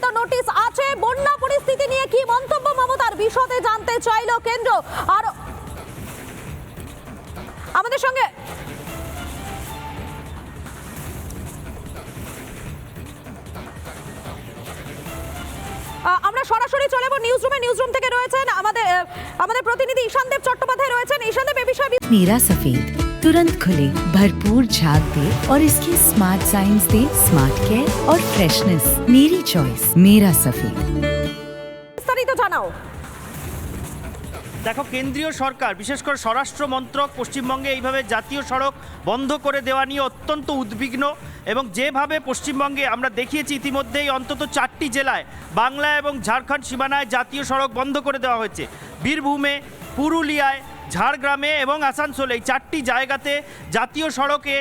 লিখিত নোটিশ আছে। বন্যা পরিস্থিতি নিয়ে কি মন্তব্য মমতার, বিশদে জানতে চাইল কেন্দ্র। আর আমাদের সঙ্গে আমরা সরাসরি চলে যাব নিউজরুমে। নিউজরুম থেকে রয়েছেন আমাদের প্রতিনিধি ঈশানদেব চট্টোপাধ্যায় রয়েছেন। ঈশানদেব, এই বিষয়ে मेरा सफेद तुरंत खुले, भरपूर झाग दे और इसके स्मार्ट साइंस दे स्मार्ट केयर और फ्रेशनेस। मेरी चॉइस मेरा सफेद। বিস্তারিত জানাও। দেখো, কেন্দ্রীয় সরকার বিশেষ করে স্বরাষ্ট্র মন্ত্রক পশ্চিমবঙ্গে এইভাবে জাতীয় সড়ক বন্ধ করে দেওয়া নিয়ে অত্যন্ত উদ্বিগ্ন। এবং যেভাবে পশ্চিমবঙ্গে আমরা দেখিয়েছি ইতিমধ্যেই অন্তত 4টি জেলায় বাংলা এবং ঝাড়খণ্ড সীমানায় জাতীয় সড়ক বন্ধ করে দেওয়া হয়েছে। বীরভূমে, পুরুলিয়ায়, ঝাড়গ্রামে এবং আসানসোলে, এই 4টি জায়গাতে জাতীয় সড়কে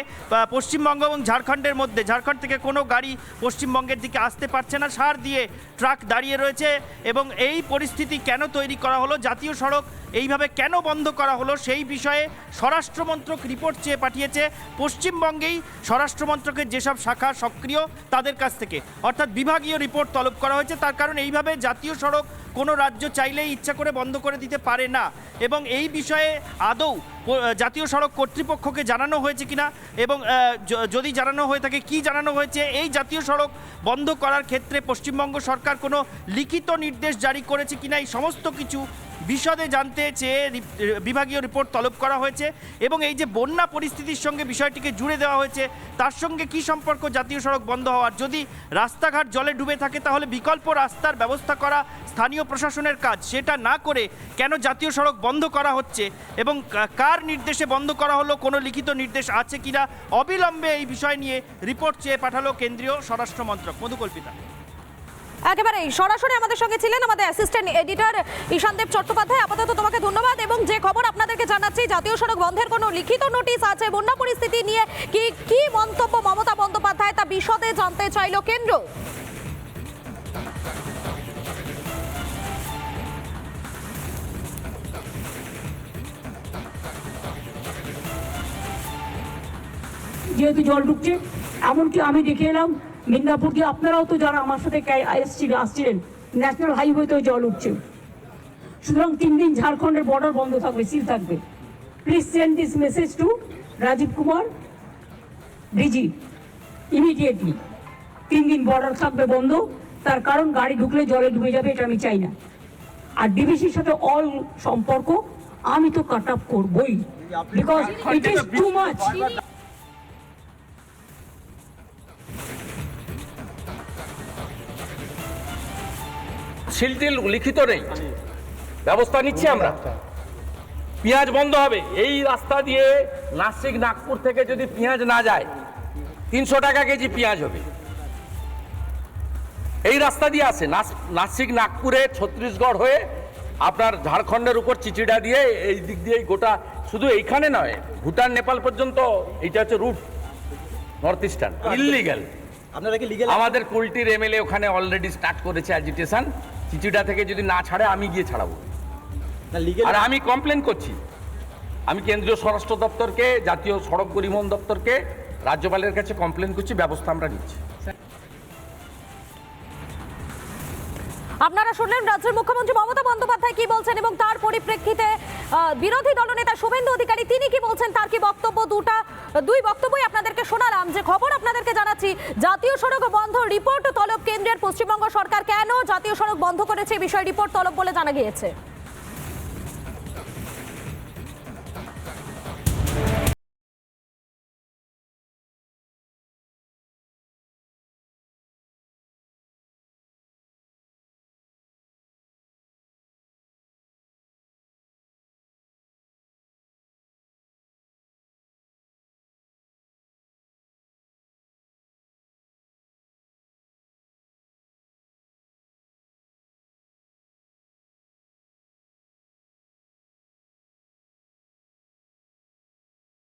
পশ্চিমবঙ্গ এবং ঝাড়খণ্ডের মধ্যে, ঝাড়খণ্ড থেকে কোনো গাড়ি পশ্চিমবঙ্গের দিকে আসতে পারছে না, সার দিয়ে ট্রাক দাঁড়িয়ে রয়েছে। এবং এই পরিস্থিতি কেন তৈরি করা হলো, জাতীয় সড়ক এইভাবে কেন বন্ধ করা হলো, সেই বিষয়ে স্বরাষ্ট্রমন্ত্রক রিপোর্ট চেয়ে পাঠিয়েছে পশ্চিমবঙ্গেই স্বরাষ্ট্রমন্ত্রকের যেসব শাখা সক্রিয় তাদের কাছ থেকে, অর্থাৎ বিভাগীয় রিপোর্ট তলব করা হয়েছে। তার কারণ এইভাবে জাতীয় সড়ক কোনো রাজ্য চাইলেই ইচ্ছা করে বন্ধ করে দিতে পারে না। এবং এই বিষয়ে আদৌ জাতীয় সড়ক কর্তৃপক্ষকে জানানো হয়েছে কিনা, এবং যদি জানানো হয়ে থাকে কি জানানো হয়েছে, এই জাতীয় সড়ক বন্ধ করার ক্ষেত্রে পশ্চিমবঙ্গ সরকার কোনো লিখিত নির্দেশ জারি করেছে কিনা, এই সমস্ত কিছু বিশদে জানতে চেয়ে বিভাগীয় রিপোর্ট তলব করা হয়েছে। এবং এই যে বন্যা পরিস্থিতির সঙ্গে বিষয়টিকে জুড়ে দেওয়া হয়েছে, তার সঙ্গে কি সম্পর্ক জাতীয় সড়ক বন্ধ হওয়ার? যদি রাস্তাঘাট জলে ডুবে থাকে তাহলে বিকল্প রাস্তার ব্যবস্থা করা স্থানীয় প্রশাসনের কাজ, সেটা না করে কেন জাতীয় সড়ক বন্ধ করা হচ্ছে এবং কার নির্দেশে বন্ধ করা হলো, কোনো লিখিত নির্দেশ আছে কিনা, অবিলম্বে এই বিষয় নিয়ে রিপোর্ট চেয়ে পাঠালো কেন্দ্রীয় স্বরাষ্ট্র মন্ত্রক। মধুকল্পিতা। একেবারেই সরাসরি আমাদের সঙ্গে ছিলেন আমাদের অ্যাসিস্ট্যান্ট এডিটর ঈশানদেব চট্টোপাধ্যায়। আপাতত তোমাকে ধন্যবাদ। এবং যে খবর আপনাদেরকে জানাচ্ছি, জাতীয় সড়ক বন্ধের কোনো লিখিত নোটিশ আছে। বন্যা পরিস্থিতি নিয়ে কি মন্তব্য মমতা বন্দ্যোপাধ্যায়, তা বিশদে জানতে চাইল কেন্দ্র। যেহেতু জল ঢুকছে, এমনকি আমি দেখে এলাম মিদনাপুর দিয়ে, আপনারাও তো যারা আমার সাথে আসছিলেন, ন্যাশনাল হাইওয়েতেও জল উঠছে। সুতরাং 3 দিন ঝাড়খণ্ডের বর্ডার বন্ধ থাকবে, সিল থাকবে। Please send this message to Rajiv Kumar DG immediately. 3 দিন বর্ডার থাকবে বন্ধ, তার কারণ গাড়ি ঢুকলে জলে ডুবে যাবে, এটা আমি চাই না। আর ডিবিসির সাথে অল সম্পর্ক আমি তো কাট আপ করবই, because it is too much. সিলটিল লিখিত নেই, ব্যবস্থা নিচ্ছি আমরা। পেঁয়াজ বন্ধ হবে। এই রাস্তা দিয়ে নাসিক নাগপুর থেকে যদি পেঁয়াজ না যায় 300 টাকা কেজি পেঁয়াজ হবে। এই রাস্তা দিয়ে আসে নাসিক নাগপুরে ছত্তিশগড় হয়ে আপনার ঝাড়খণ্ডের উপর চিচিড়া দিয়ে এই দিক দিয়ে গোটা, শুধু এইখানে নয়, ভুটান নেপাল পর্যন্ত এইটা হচ্ছে রুট নর্থ ইস্টার্ন। ইললিগাল। আমাদের কুলটির এমএলএ ওখানে অলরেডি স্টার্ট করেছে অ্যাজিটেশন। চিচিডা থেকে যদি না ছাড়ে আমি গিয়ে ছাড়াবো। আর আমি কমপ্লেন করছি, আমি কেন্দ্রীয় স্বরাষ্ট্র দপ্তরকে, জাতীয় সড়ক পরিবহন দপ্তরকে, রাজ্যপালের কাছে কমপ্লেন করছি, ব্যবস্থা আমরা নিচ্ছি। আপনারা শুনলেন রাজ্যের মুখ্যমন্ত্রী মমতা বন্দ্যোপাধ্যায় কি বলছেন, এবং তার পরিপ্রেক্ষিতে বিরোধী দলনেতা শুভেন্দু অধিকারী তিনি কি বলছেন, তার কি বক্তব্য, দুই বক্তব্যই আপনাদেরকে শোনালাম। যে খবর আপনাদেরকে জানাচ্ছি, জাতীয় সড়ক বন্ধ রিপোর্ট তলব কেন্দ্রের। পশ্চিমবঙ্গ সরকার কেন জাতীয় সড়ক বন্ধ করেছে, এই বিষয়ে রিপোর্ট তলব বলে জানা গিয়েছে।